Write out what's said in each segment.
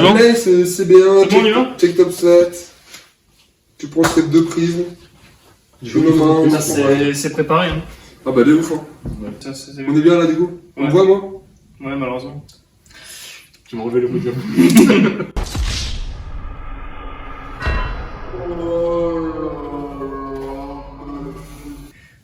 bon c'est CB1, C'est bon, on y va check top set. Tu prends ces 2 prises. Putain, c'est préparé. Hein. Ah bah de ouf hein. Putain, c'est- On est bien là du coup. On me voit moi. Ouais, malheureusement. Tu m'as enlevé le podium.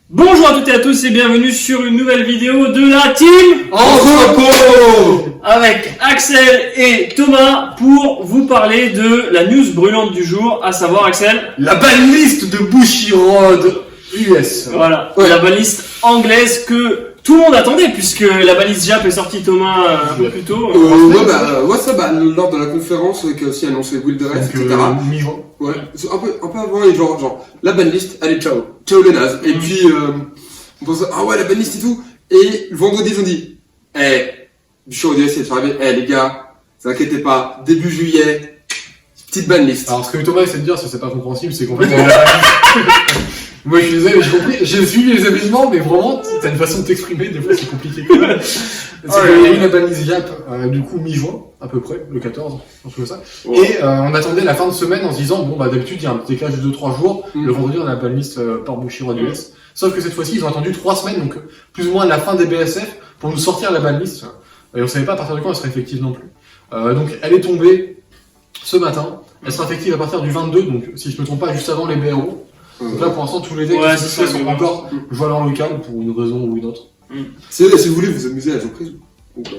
Bonjour à toutes et à tous et bienvenue sur une nouvelle vidéo de la team En repos. avec Axel et Thomas pour vous parler de la news brûlante du jour, à savoir Axel. La banlist de Bushiroad US. Voilà, Ouais. la baliste anglaise que tout le monde attendait puisque la baliste Jap est sortie Thomas un peu plus tôt. Ouais ça lors de la conférence qui a aussi annoncé Wilderness, Donc, etc. mi-juin. Ouais, c'est un peu avant et genre la banlist, allez ciao les nazes. Et puis on pense ah ouais la banlist et tout. Et le vendredi ils ont dit du show de c'est arrivé, les gars, ne vous inquiétez pas, début juillet, petite banlist. Alors, ce que Thomas essaie de dire, c'est pas compréhensible, c'est qu'en fait, moi je suis désolé, mais j'ai compris, j'ai suivi les événements, mais vraiment, t'as une façon de t'exprimer, des fois c'est compliqué quand même. C'est qu'il y a eu la banlist Yap, du coup, mi-juin, à peu près, le 14, je pense que ça. Ouais. Et on attendait la fin de semaine en se disant, bon, bah d'habitude, il y a un petit décalage de 2-3 jours, le vendredi, on a la banlist par Bushiroad US. Sauf que cette fois-ci, ils ont attendu 3 semaines, donc plus ou moins la fin des BSF, pour nous sortir la banlist. Et on savait pas à partir de quand elle serait effective non plus. Donc elle est tombée ce matin, elle sera effective à partir du 22, donc si je me trompe pas, juste avant les BRO. Donc là pour l'instant tous les decks Ouais, qui c'est ça, sont encore joués en local pour une raison ou une autre. Si vous voulez vous amuser à la surprise ou pas.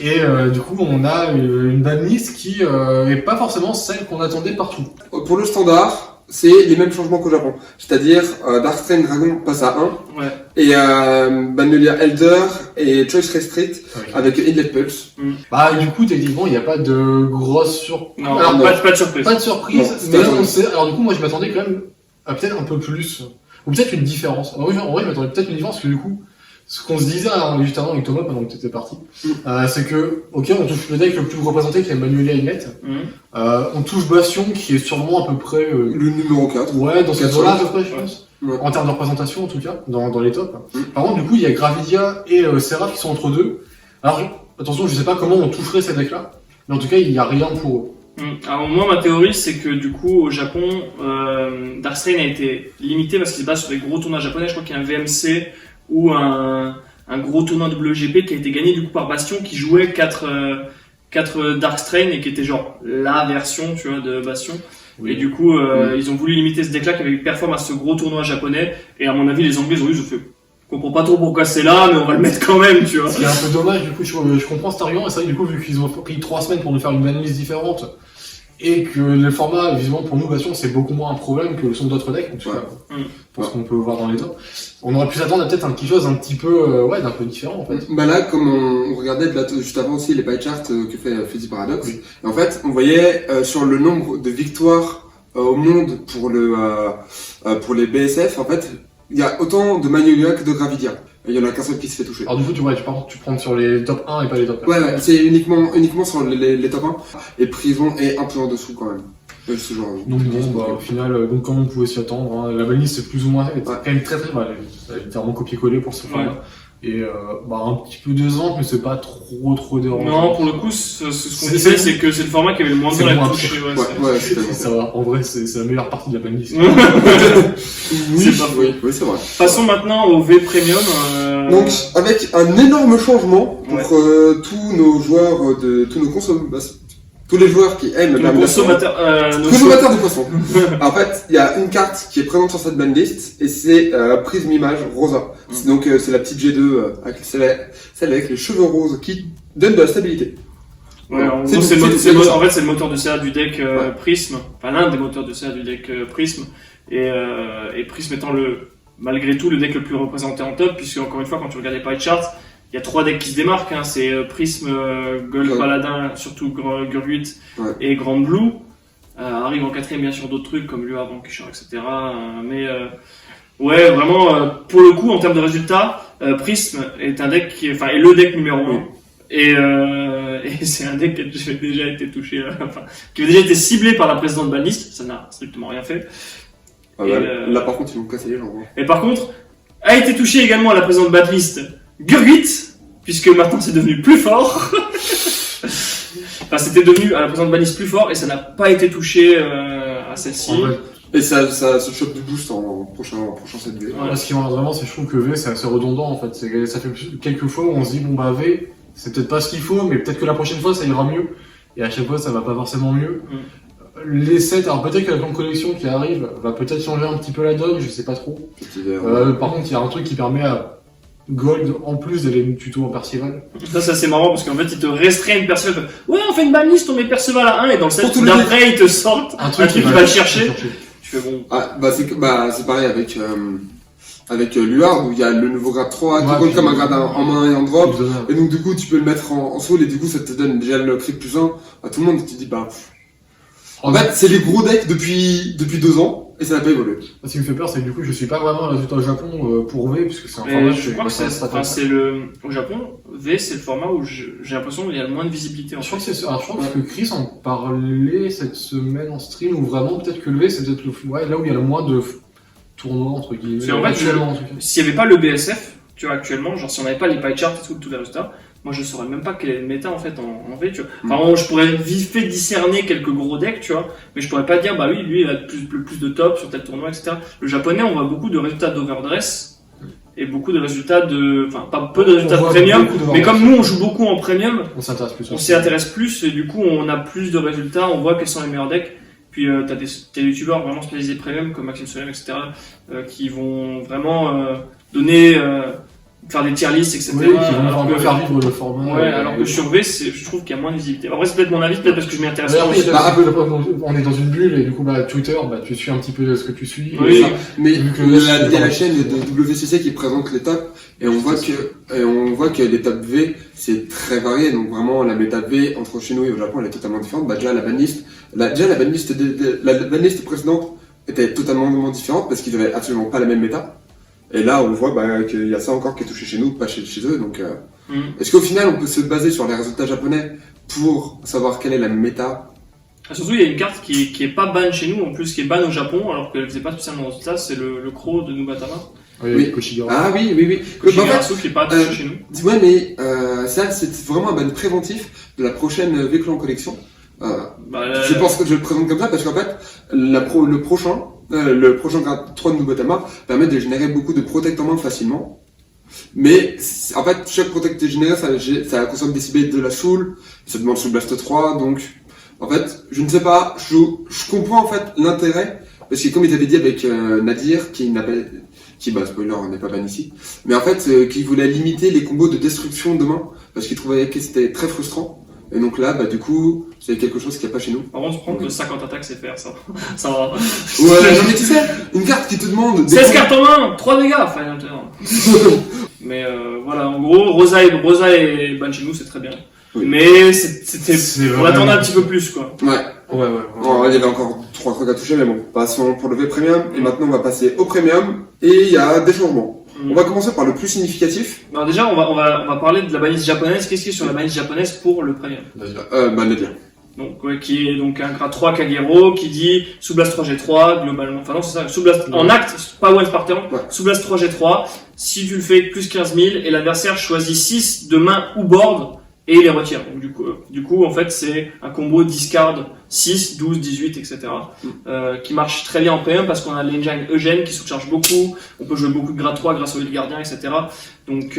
Et du coup on a une banlist qui est pas forcément celle qu'on attendait partout. Pour le standard, c'est les mêmes changements qu'au Japon. C'est-à-dire Darkstrain Dragon passe à 1 Ouais. et Magnolia Elder et Choice Restrict avec Inlet Pulse. Bah du coup techniquement il n'y a pas de grosse surprise. Non, Alors, non. pas de surprise. pas de surprise, Non, c'est mais attendu. on sait. Alors du coup moi je m'attendais quand même à peut-être un peu plus, ou peut-être une différence. En vrai je m'attendais peut-être une différence parce que du coup, ce qu'on se disait juste avant avec Thomas pendant que tu étais parti, c'est que ok on touche le deck le plus représenté qui est Manuela Inlet, on touche Bastion qui est sûrement à peu près Le numéro 4. ouais dans cette 400. zone-là à peu près je pense. Ouais. En termes de représentation en tout cas, dans les tops. Par contre du coup il y a Gravidia et Seraph qui sont entre deux. Alors attention je sais pas comment on toucherait ces decks là, mais en tout cas il n'y a rien pour eux. Alors moi ma théorie c'est que du coup au Japon Darkstrain a été limité parce qu'il se base sur des gros tournois japonais. Je crois qu'il y a un VMC ou un gros tournoi WGP qui a été gagné du coup par Bastion qui jouait 4 Darkstrain et qui était genre la version tu vois de Bastion. Oui. Et du coup ils ont voulu limiter ce deck là qui avait performé à ce gros tournoi japonais et à mon avis les Anglais ont eu je fais je comprends pas trop pourquoi c'est là mais on va le mettre quand même tu vois. Ce qui est un peu dommage, du coup, je comprends cet argument, et c'est vrai que du coup, vu qu'ils ont pris 3 semaines pour nous faire une banlist différente, et que le format, visiblement, pour nous, Bastion, c'est beaucoup moins un problème que le son d'autres decks, en tout cas, pour ce qu'on peut voir dans les tops. On aurait pu s'attendre à peut-être un petit chose un petit peu, d'un peu différent, en fait. Bah là, comme on regardait juste avant aussi les pie charts que fait Fuzzy Paradox, et en fait, on voyait sur le nombre de victoires au monde pour les BSF, en fait, il y a autant de Magnolia que de Gravidia. Il y en a qu'un seul qui se fait toucher. Alors du coup, tu prends sur les top 1 et pas les top 1. Ouais, c'est uniquement sur les top 1. Et Prison est un peu en dessous quand même. Ce genre. Donc bon, bah, au final, donc comme on pouvait s'y attendre, hein, la banlist c'est plus ou moins, quand même très très mal. Elle est littéralement copié-collé pour ce format. Et un petit peu décevante, mais c'est pas trop dérangeant. Non pour le coup ce qu'on disait c'est que c'est le format qui avait le moins c'est de la moins touche. Ouais, c'est tellement. Ça va, en vrai, c'est la meilleure partie de la banlist. Oui, C'est pas faux. oui, c'est vrai. Passons maintenant au V Premium. Donc, avec un énorme changement pour tous nos joueurs, tous nos consommateurs, tous les joueurs qui aiment la nos consommateurs de poissons. En fait, il y a une carte qui est présente sur cette banlist et c'est Prism Image Rosa. Donc, c'est la petite G2, celle avec les cheveux roses qui donne de la stabilité. Ouais, en C'est gros, tout, c'est c'est tout ça. en fait, c'est le moteur de CA du deck Prism, enfin l'un des moteurs de CA du deck Prism, et Prism étant malgré tout le deck le plus représenté en top, puisque encore une fois, quand tu regardes les pie charts, il y a 3 decks qui se démarquent, hein, c'est Prism, Gold Paladin, surtout Gurguit et Grand Blue. Arrive en 4ème bien sûr d'autres trucs comme Lua, Vanquisher, etc. Ouais, vraiment, pour le coup, en termes de résultats, Prism est un deck est le deck numéro 1. Et c'est un deck qui avait déjà été touché, qui avait déjà été ciblé par la précédente banlist, ça n'a strictement rien fait. Là, par contre, ils vont casser les jambes. Et par contre, a été touché également à la précédente banlist Gurguit, puisque maintenant c'est devenu plus fort. Enfin, c'était devenu à la présente banlist plus fort et ça n'a pas été touché à celle-ci. En fait, Et ça se chope du boost en prochain 7V. Ouais. moi, ce qui m'arrange vraiment, c'est que je trouve que V, c'est assez redondant, en fait. Ça fait quelques fois où on se dit, bon, bah, V, c'est peut-être pas ce qu'il faut, mais peut-être que la prochaine fois, ça ira mieux. Et à chaque fois, ça va pas forcément mieux. Les sets, alors peut-être que la grande collection qui arrive va peut-être changer un petit peu la donne, je sais pas trop. Par contre, il y a un truc qui permet à Gold, en plus d'aller une tuto en Percival. Ça c'est marrant parce qu'en fait, ils te restreignent Perceval. Ouais, on fait une banlist, on met Perceval à 1 et dans le set Pour tous les d'après, ils te sortent un truc qui va le chercher. Tu fais bon. Ah, c'est pareil avec Luard où il y a le nouveau grade 3 qui Ouais, compte puis- comme un grade en main et en drop. Plus de- Et donc du coup tu peux le mettre en soul et du coup ça te donne déjà le crit +1 à tout le monde. Tu te dis bah en fait c'est les gros decks depuis 2 ans et ça n'a pas évolué. Ce qui me fait peur, c'est que du coup, je suis pas vraiment un résultat au Japon pour V, puisque c'est un Mais format je crois que c'est au Japon, V c'est le format où j'ai l'impression qu'il y a le moins de visibilité en Je crois fait. que alors, je crois que Chris en parlait cette semaine en stream, où vraiment, peut-être que le V, c'est peut-être là où il y a le moins de tournois, entre guillemets. Parce qu'en fait, actuellement, en tout cas. S'il n'y avait pas le BSF, tu vois, actuellement, genre si on n'avait pas les pie charts et tout, tous les résultats, moi je saurais même pas quelle est le méta en fait en V, tu vois. Enfin, je pourrais vite fait discerner quelques gros decks, tu vois, mais je pourrais pas dire, bah oui, lui il a le plus de top sur tel tournoi, etc. Le japonais, on voit beaucoup de résultats d'overdress et beaucoup de résultats enfin, pas peu de résultats de voit premium, beaucoup de mais overdress. comme nous on joue beaucoup en premium, On s'intéresse plus. on s'y intéresse plus et du coup on a plus de résultats, on voit quels sont les meilleurs decks. Puis t'as des youtubeurs vraiment spécialisés premium comme Maxime Solem, etc. Qui vont vraiment donner, faire des tier lists, etc. Oui, qui vont alors un peu faire vivre le format. Ouais, alors que sur V, je trouve qu'il y a moins de visibilité. Après, c'est peut-être mon avis, peut-être parce que je m'y intéresse pas. D'ailleurs, on est dans une bulle et du coup, bah, Twitter, bah, tu suis un petit peu ce que tu suis. Oui. Mais Vu que il y a c'est la chaîne de WCC qui présente les tops et on voit que les top V c'est très varié. Donc vraiment la méta V entre chez nous et au Japon elle est totalement différente. Bah déjà la banlist précédente était totalement différente parce qu'ils avaient absolument pas la même méta. Et là on voit qu'il y a ça encore qui est touché chez nous, pas chez eux. Donc est-ce qu'au final on peut se baser sur les résultats japonais pour savoir quelle est la méta? Surtout, il y a une carte qui est pas ban chez nous, en plus qui est ban au Japon, alors qu'elle faisait pas spécialement de résultats, c'est le Crow de Nubatama. Oui. Koshigara. Ah oui. Koshigarasu qui est pas touché chez nous. Ouais, mais ça, c'est vraiment un ban préventif de la prochaine V-Clan collection. Je pense que je le présente comme ça parce qu'en fait, le prochain grade 3 de Nubatama permet de générer beaucoup de protect en main facilement. Mais en fait, chaque protect généré, ça consomme des CB de la soul, ça demande Soul Blast 3, donc en fait, je ne sais pas, je comprends en fait l'intérêt parce que comme il avait dit avec Nadir, spoiler, on n'est pas ban ici, mais en fait, qui voulait limiter les combos de destruction de main, parce qu'il trouvait que c'était très frustrant. Et donc là, du coup, c'est quelque chose qu'il n'y a pas chez nous. Par contre, prendre 50 attaques, c'est faire ça. Ça va. Ouais, non mais tu sais, une carte qui te demande... 16 cartes en main, 3 dégâts, Final Turn. Mais voilà, en gros, Rosa et ban chez nous, c'est très bien. Oui. Mais c'était C'est on attendait un petit peu plus, quoi. Ouais. Ouais. Bon, il y avait encore 3 trucs à toucher, mais bon, passons pour le V-Premium. Et maintenant, on va passer au Premium, et il y a des changements. On va commencer par le plus significatif. Alors déjà, on va parler de la banlist japonaise. Qu'est-ce qui est sur la banlist japonaise pour le premium? Nadir. Donc, ouais, qui est donc un grade 3 Kagero, qui dit sous blast 3G3, globalement. Enfin non, c'est ça, sous blast en acte, pas once par turn, Ouais. sous blast 3G3. Si tu le fais plus 15 000 et l'adversaire choisit 6 de main ou board et il les retire. Donc du coup, en fait, c'est un combo discard 6, 12, 18, etc. Qui marche très bien en PM parce qu'on a l'engine Eugène qui surcharge beaucoup. On peut jouer beaucoup de grade 3 grâce au Heal Gardien, etc. Donc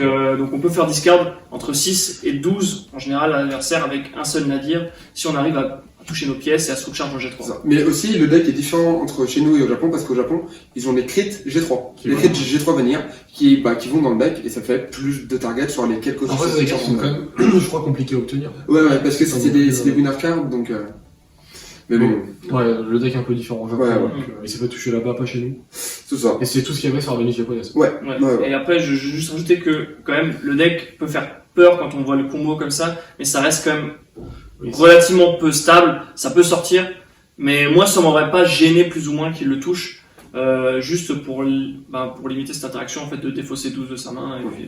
on peut faire discard entre 6 et 12 en général à l'adversaire avec un seul Nadir si on arrive à toucher nos pièces et à surcharge en G3. Mais aussi, le deck est différent entre chez nous et au Japon, parce qu'au Japon, ils ont des crits G3. Les crits G3 Vanilla, qui vont dans le deck, et ça fait plus de targets sur les quelques En fait, c'est des cartes qui sont quand même, je crois, compliquées à obtenir. Ouais, parce que c'est des winner cards, donc... Mais bon, Ouais, le deck est un peu différent au Japon, Ouais. donc il s'est pas touché là-bas, pas chez nous. c'est ça. Et c'est tout ce qu'il y avait sur la banlist japonaise. Ouais. Ouais. Et après, je veux juste rajouter que quand même le deck peut faire peur quand on voit le combo comme ça, mais ça reste quand même Oui, relativement peu stable. Ça peut sortir, mais moi ça m'aurait pas gêné plus ou moins qu'il le touche, juste pour limiter cette interaction en fait de défausser 12 de sa main. Et puis,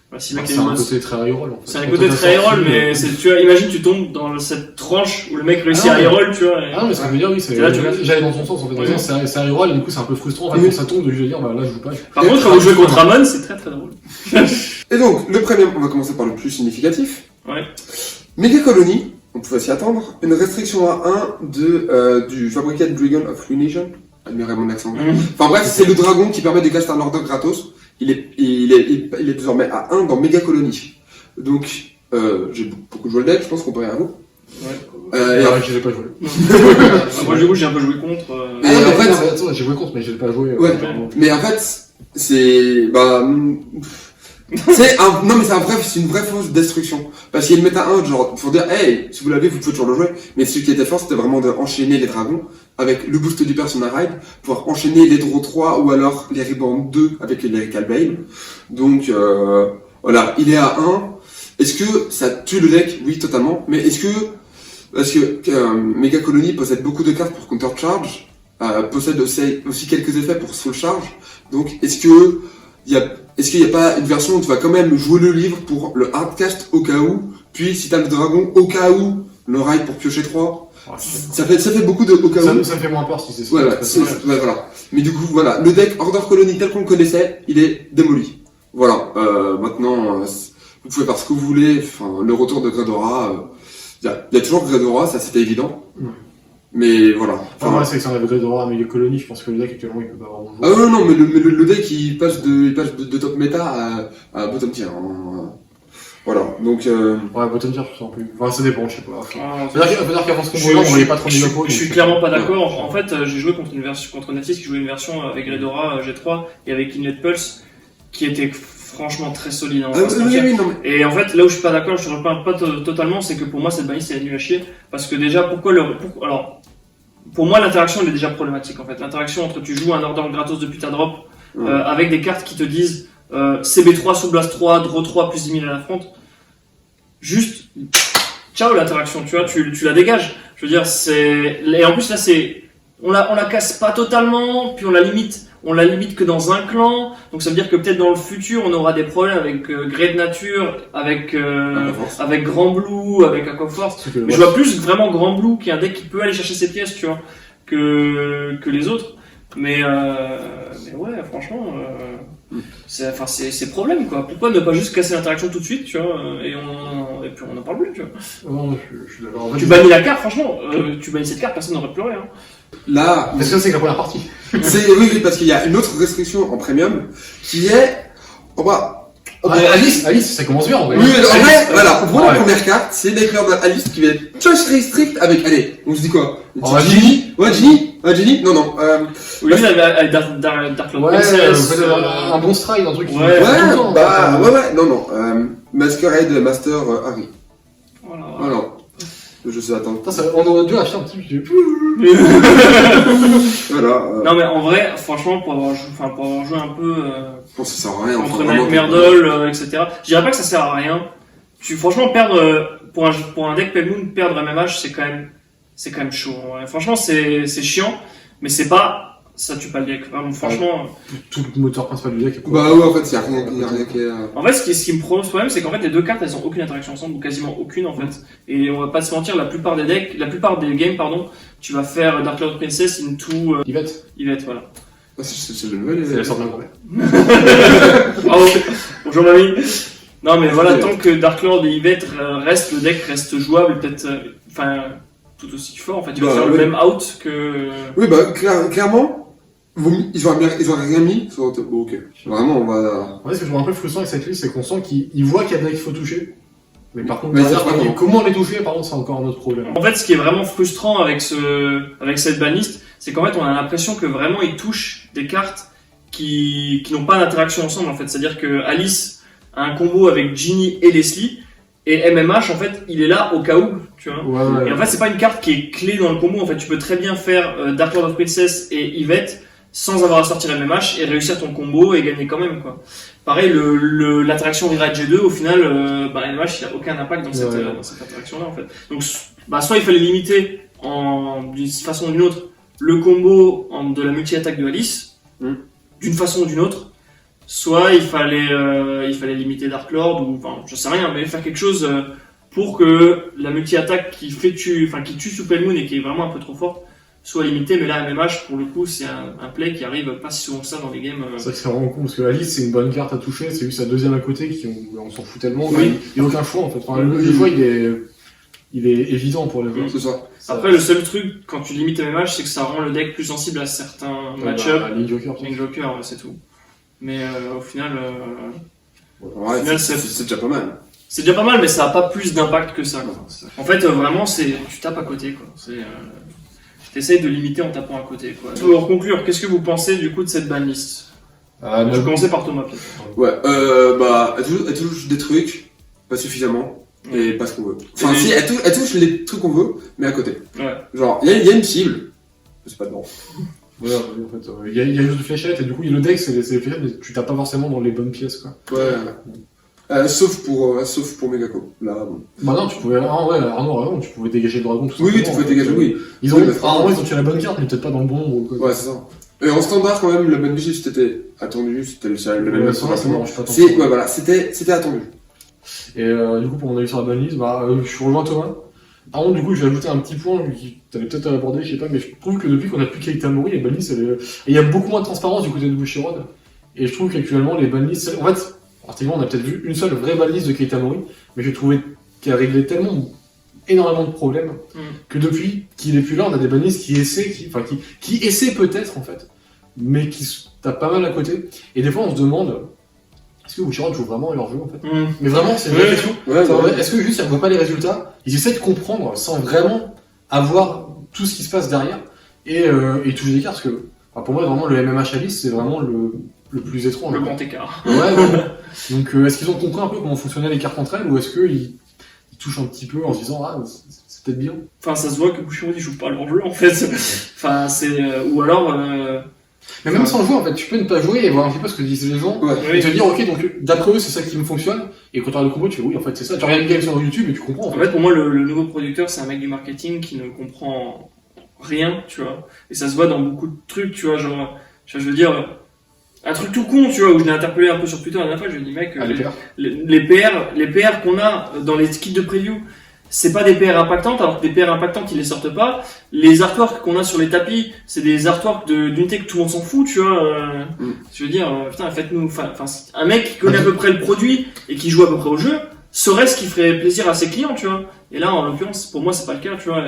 voilà, si le mec c'est a une un main- côté très high roll en fait. c'est un Quand côté on a très sorti, roll, mais tu vois, imagine tu tombes dans cette tranche où le mec réussit Ah, à ouais. roll, tu vois. Et... Ah, mais ce que je veux dire, oui, c'est. Et là, tu restes- J'allais dans ton sens en fait. Dans Oui. le sens, c'est high roll et du coup, c'est un peu frustrant en fait Oui. quand ça tombe de lui dire, bah là, je joue pas. Par contre, quand vous jouez contre Amon, c'est très très drôle. Et donc, le premium, on va commencer par le plus significatif. Ouais. Mega Colony, on pouvait s'y attendre. Une restriction à 1 du fabricant Dragon of Lunation. Admirez mon accent. Enfin bref, c'est le dragon qui permet de caster un order gratos. Il est désormais à 1 dans Mega Colony. Donc, j'ai beaucoup joué le deck, je pense, comparé à vous. Ouais. Je l'ai pas joué. Moi, du coup, j'ai un peu joué contre. Et en fait, attends, j'ai joué contre, mais je l'ai pas joué. Ouais. Mais en fait, c'est c'est une vraie fausse destruction. Parce qu'il y a une méta 1, genre, pour dire, hey, si vous l'avez, vous pouvez toujours le jouer. Mais ce qui était fort, c'était vraiment d'enchaîner les dragons avec le boost du Persona Ride, pouvoir enchaîner les Draw 3 ou alors les Rebound 2 avec les Calbane. Donc, voilà, il est à 1. Est-ce que ça tue le deck? Oui, totalement. Mais parce que Mega Colony possède beaucoup de cartes pour Counter Charge, possède aussi quelques effets pour Soul Charge. Donc, est-ce qu'il y a pas une version où tu vas quand même jouer le livre pour le hardcast au cas où, puis si t'as le dragon au cas où, le ride pour piocher 3. Ça fait beaucoup de au cas où. Ça me fait moins peur si c'est ça. Voilà, voilà. Mais du coup, voilà, le deck Order Colony tel qu'on le connaissait, il est démoli. Voilà, maintenant, vous pouvez faire ce que vous voulez. Enfin, le retour de Gredora, il y a toujours Gredora, ça c'était évident. Mais voilà. Moi, c'est que si on avait Gredora à Mega Colony, je pense que le deck actuellement il peut pas vraiment jouer. Ah non, mais le deck il passe de top méta à bottom tier. Hein. Voilà, donc. Ouais, bottom tier, je sens plus. Enfin, ça dépend, je sais pas. Ah, Faut dire qu'avant ce combo-là, on voyait pas trop de Mega Je suis clairement pas d'accord. En fait, j'ai joué contre Nafis qui jouait une version avec Gredora G3 et avec Inlet Pulse qui était franchement très solide. Hein, et en fait, là où je suis pas d'accord, je te reprends pas totalement, c'est que pour moi cette banliste elle est nulle à chier. Parce que déjà, alors, pour moi l'interaction elle est déjà problématique en fait. L'interaction entre tu joues un order gratos depuis ta drop avec des cartes qui te disent CB3 sous Blast 3, Draw 3 plus 10 000 à la front. Juste, ciao l'interaction, tu vois, tu la dégages. Je veux dire, et en plus là on la casse pas totalement, puis on la limite que dans un clan, donc ça veut dire que peut-être dans le futur on aura des problèmes avec Grey de Nature, avec Grand Blue, avec Aquaforce. Mais je vois plus vraiment Grand Blue qui est un deck qui peut aller chercher ses pièces, tu vois, que les autres. Mais ouais, franchement, c'est problème quoi. Pourquoi ne pas juste casser l'interaction tout de suite, tu vois, et puis on en parle plus, tu vois. Non, je suis d'accord. Tu bannis la carte, franchement, tu bannis cette carte, personne n'aurait pleuré. Hein. Là, parce que c'est que la première partie. Oui, parce qu'il y a une autre restriction en premium qui est. Alice, ça commence bien en vrai. Oui, en vrai, voilà, pour la première carte, c'est Declare d'Alice qui va être choice restrict avec. Allez, on se dit quoi? Ginny? Ouais, Ginny? Non. Oui, avec Dark Lord Princess. Un bon stride, un truc qui. Ouais, non. Masquerade Master Harry. Voilà. Je sais, attends. On aurait dû acheter un petit peu. Voilà. Non, mais en vrai, franchement, pour avoir joué un peu. Ça sert à rien. Entre Nightmare Doll, etc. Je dirais pas que ça sert à rien. Franchement, perdre. Pour un deck Pelmoon, perdre MMH, c'est quand même chaud. Ouais. Franchement, c'est chiant, mais c'est pas. Ça tue pas le deck. Vraiment, franchement. Tout le moteur principal du deck est Bah ouais, en fait, y a rien qui est. En fait, ce qui me pose problème, c'est qu'en fait, les deux cartes, elles ont aucune interaction ensemble, ou quasiment aucune, en fait. Et on va pas se mentir, la plupart des games, tu vas faire Dark Lord Princess into. Yvette, voilà. Ah, c'est le nouvel. C'est la sorte d'un grand. Bravo. Bonjour, mamie. Non, mais voilà, tant que Dark Lord et Yvette le deck reste jouable, peut-être. Tout aussi fort, en fait. Tu vas faire le même out que. Oui, clairement. Ils ont rien mis sur bon, ok. Vraiment, on va. Ouais, ce que je trouve un peu frustrant avec cette liste, c'est qu'on sent qu'ils voient qu'il y a des decks qu'il faut toucher. Mais par contre, comment les toucher, par contre, c'est encore un autre problème. En fait, ce qui est vraiment frustrant avec cette banlist, c'est qu'en fait, on a l'impression que vraiment ils touchent des cartes qui n'ont pas d'interaction ensemble, en fait. C'est-à-dire que Alice a un combo avec Ginny et Leslie, et MMH, en fait, il est là au cas où, tu vois. Ouais. Et en fait, c'est pas une carte qui est clé dans le combo. En fait, tu peux très bien faire Dark Lord of Princess et Yvette sans avoir à sortir MMH et réussir ton combo et gagner quand même, quoi. Pareil, l'interaction Rewrite G2, au final, MMH, il a aucun impact dans cette interaction-là, en fait. Donc, soit il fallait limiter d'une façon ou d'une autre le combo de la multi-attaque de Alice, d'une façon ou d'une autre, soit il fallait limiter Dark Lord, ou, je sais rien, mais faire quelque chose pour que la multi-attaque qui tue sous Pelmoon et qui est vraiment un peu trop forte, soit limité, mais là, MMH, pour le coup, c'est un play qui arrive pas si souvent que ça dans les games. C'est vrai que c'est vraiment con, parce que Alice, c'est une bonne carte à toucher, c'est juste sa deuxième à côté, on s'en fout tellement, oui. Il n'y a aucun choix, en fait. Enfin, le choix, il est... il est évident pour les joueurs. C'est ça. Après, le seul truc, quand tu limites les matchs, c'est que ça rend le deck plus sensible à certains match-up. Link Joker, Link Joker, ouais, c'est tout. Mais au final, Ouais, final, c'est déjà pas mal. c'est déjà pas mal, mais ça a pas plus d'impact que ça. Quoi. En fait, vraiment, tu tapes à côté. Quoi. T'essayes de limiter en tapant à côté. Quoi. Pour conclure, qu'est-ce que vous pensez du coup de cette banlist? Je vais commencer par Thomas, peut-être. Ouais, elle touche des trucs, pas suffisamment, et pas ce qu'on veut. Enfin, si, elle touche les trucs qu'on veut, mais à côté. Ouais. Genre, il y a une cible, c'est pas dedans. Ouais, en fait, il y a juste de fléchettes, et du coup, le deck, c'est les fléchettes, mais tu tapes pas forcément dans les bonnes pièces, quoi. Ouais. Sauf pour Megako. Là, bon. Bah non, tu pouvais, Arnaud, tu pouvais dégager le dragon tout Oui, simplement. tu pouvais dégager, oui. Ils ont tué la bonne carte, mais peut-être pas dans le bon nombre, quoi. Ouais, c'est ça. Et en standard, quand même, la bonne biche, c'était attendu, c'était le même ça me dérange pas tant. Ouais, voilà, c'était attendu. Et du coup, pour mon avis sur la banlist, je rejoins Thomas. Par contre, du coup, je vais ajouter un petit point qui t'avais peut-être abordé, je sais pas, mais je trouve que depuis qu'on a plus Keita Mori, les banlists, il y a beaucoup moins de transparence du côté de Bushiroad. Et je trouve qu'actuellement, les banlists, en fait, pratiquement, on a peut-être vu une seule vraie banlist de Keita Mori, mais j'ai trouvé qu'elle réglait tellement énormément de problèmes que depuis qu'il est plus là, on a des banlists qui essaient, qui essaient peut-être, en fait, mais qui se tapent pas mal à côté. Et des fois, on se demande, est-ce que Bushiroad joue vraiment leur jeu en fait? Mais vraiment, c'est une vraie question. Est-ce que juste ils ne voient pas les résultats? Ils essaient de comprendre sans vraiment avoir tout ce qui se passe derrière et toucher des cartes parce que pour moi, vraiment, le MMH Alice, c'est vraiment le plus étrange. Le grand écart. Ouais, vraiment. Donc, est-ce qu'ils ont compris un peu comment fonctionnaient les cartes entre elles ou est-ce qu'ils touchent un petit peu en se disant c'est peut-être bien? Enfin, ça se voit que Bushiroad ils jouent pas leur jeu en fait. Enfin, ou alors. Mais même sans jouer, en fait, tu peux ne pas jouer et voir un petit peu ce que disent les gens, et te dire, ok, donc d'après eux, c'est ça qui me fonctionne, et quand tu regardes le combo, tu fais, oui, en fait, c'est ça. Tu regardes une game sur YouTube et tu comprends. En fait, pour moi, le nouveau producteur, c'est un mec du marketing qui ne comprend rien, tu vois. Et ça se voit dans beaucoup de trucs, tu vois, genre, je veux dire, un truc tout con, tu vois, où je l'ai interpellé un peu sur Twitter la dernière fois, je lui ai dit, mec, les PR qu'on a dans les kits de preview, c'est pas des PR impactantes, alors que des PR impactantes ils les sortent pas. Les artworks qu'on a sur les tapis, c'est des artworks d'unités que tout le monde s'en fout, tu vois. Je veux dire, putain, faites-nous, un mec qui connaît à peu près le produit et qui joue à peu près au jeu, serait ce qui ferait plaisir à ses clients, tu vois. Et là, en l'occurrence, pour moi, c'est pas le cas, tu vois.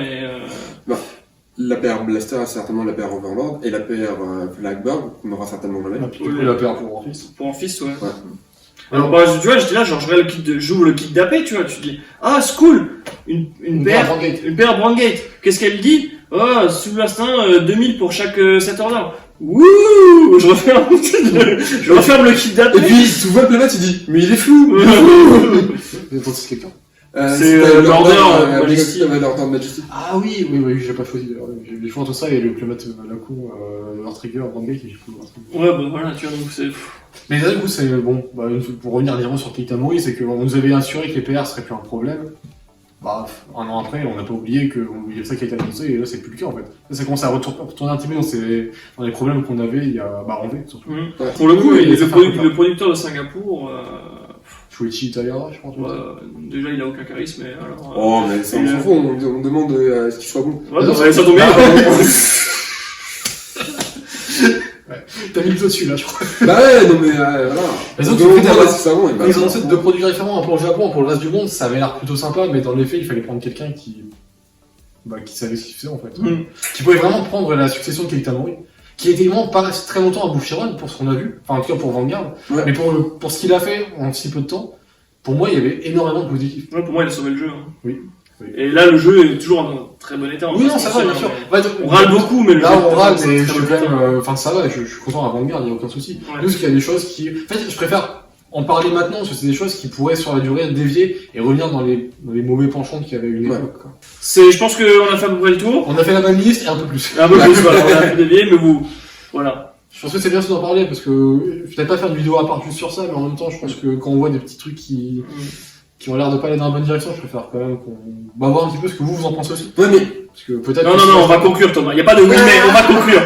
La paire Blaster a certainement la paire Overlord et la paire Blackbird qu'on aura certainement jamais. La paire pour Enfist. Pour Enfist, ouais. Alors, tu vois, j'étais là, genre, j'ouvre le kit d'AP, tu vois, tu te dis, c'est cool, une paire Brandgate. Qu'est-ce qu'elle dit? Sous l'instinct, 2000 pour chaque set order. Wouh! Je referme le kit d'AP. Et puis, tu vois le playmat, tu dis, mais il est flou! C'est quelqu'un? C'est l'order Majesty. Ah oui, j'ai pas choisi d'ailleurs. J'ai choisi entre ça et le playmat la con, leur trigger, Brandgate, et j'ai pris leur trigger. Ouais, bah voilà, tu vois, donc c'est. Mais là, du coup, c'est bon. Pour revenir directement sur Keita Mori, c'est qu'on nous avait assuré que les PR seraient plus un problème. Un an après, on n'a pas oublié qu'il y avait ça qui a été annoncé, et là, c'est plus le cas en fait. Là, ça commence à retourner un petit peu dans les problèmes qu'on avait il y a en V surtout. Pour le coup, le producteur de Singapour. Shuichi Taira, je pense. Déjà, il a aucun charisme, mais alors. Mais ça, on s'en fout, on demande à ce qu'il soit bon. Ouais, ça tombe bien. T'as mis le dessus là, je crois. Non mais voilà. Ils ont annoncé deux produits différents, un pour le Japon, un pour le reste du monde, ça avait l'air plutôt sympa, mais dans les faits, il fallait prendre quelqu'un qui savait ce qu'il faisait en fait. Qui pouvait vraiment prendre la succession de Keita Mori, qui était vraiment pas resté très longtemps à Bushiroad pour ce qu'on a vu, enfin en tout cas pour Vanguard, mais pour ce qu'il a fait en si peu de temps, pour moi il y avait énormément de positifs. Ouais, pour moi il a sauvé le jeu. Oui. Et là, le jeu est toujours en très bon état. Oui, non, ça va, bien sûr. On râle beaucoup, mais le jeu. Là, on râle, mais je suis quand même, ça va, je suis content à Vanguard, il n'y a aucun souci. Ouais. Juste qu'il y a des choses qui, en fait, je préfère en parler maintenant, parce que c'est des choses qui pourraient, sur la durée, dévier et revenir dans les mauvais penchants qu'il y avait une époque, quoi. Je pense qu'on a fait à peu près le tour. On a fait la banlist et un peu plus. Un peu plus, voilà. On a un peu dévié, mais voilà. Je pense que c'est bien d'en parler, parce que, peut-être pas faire une vidéo à part juste sur ça, mais en même temps, je pense que quand on voit des petits trucs qui ont l'air de pas aller dans la bonne direction, je préfère quand même qu'on voir un petit peu ce que vous en pensez aussi. Ouais, mais parce que peut-être. Non, on va conclure, Thomas. Il n'y a pas de oui, mais on va conclure.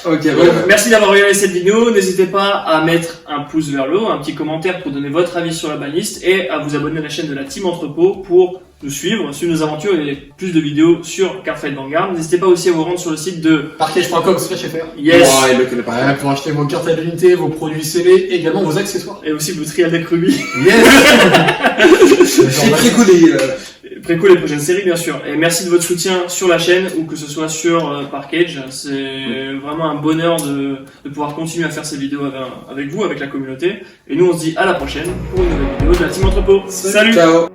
Ok. Merci d'avoir regardé cette vidéo. N'hésitez pas à mettre un pouce vers le haut, un petit commentaire pour donner votre avis sur la banlist et à vous abonner à la chaîne de la Team Entrepôt pour nous suivre nos aventures et plus de vidéos sur Cardfight Vanguard. N'hésitez pas aussi à vous rendre sur le site de Parquage.com/fr. Yes. Pour acheter vos cartes à l'unité, vos produits scellés et également vos accessoires. Et aussi vous trial deck Ruby. Yes. J'ai très cool préco les prochaines séries, bien sûr. Et merci de votre soutien sur la chaîne ou que ce soit sur Parkage. C'est vraiment un bonheur de pouvoir continuer à faire ces vidéos avec vous, avec la communauté. Et nous, on se dit à la prochaine pour une nouvelle vidéo de la Team Entrepôt. Salut. Ciao.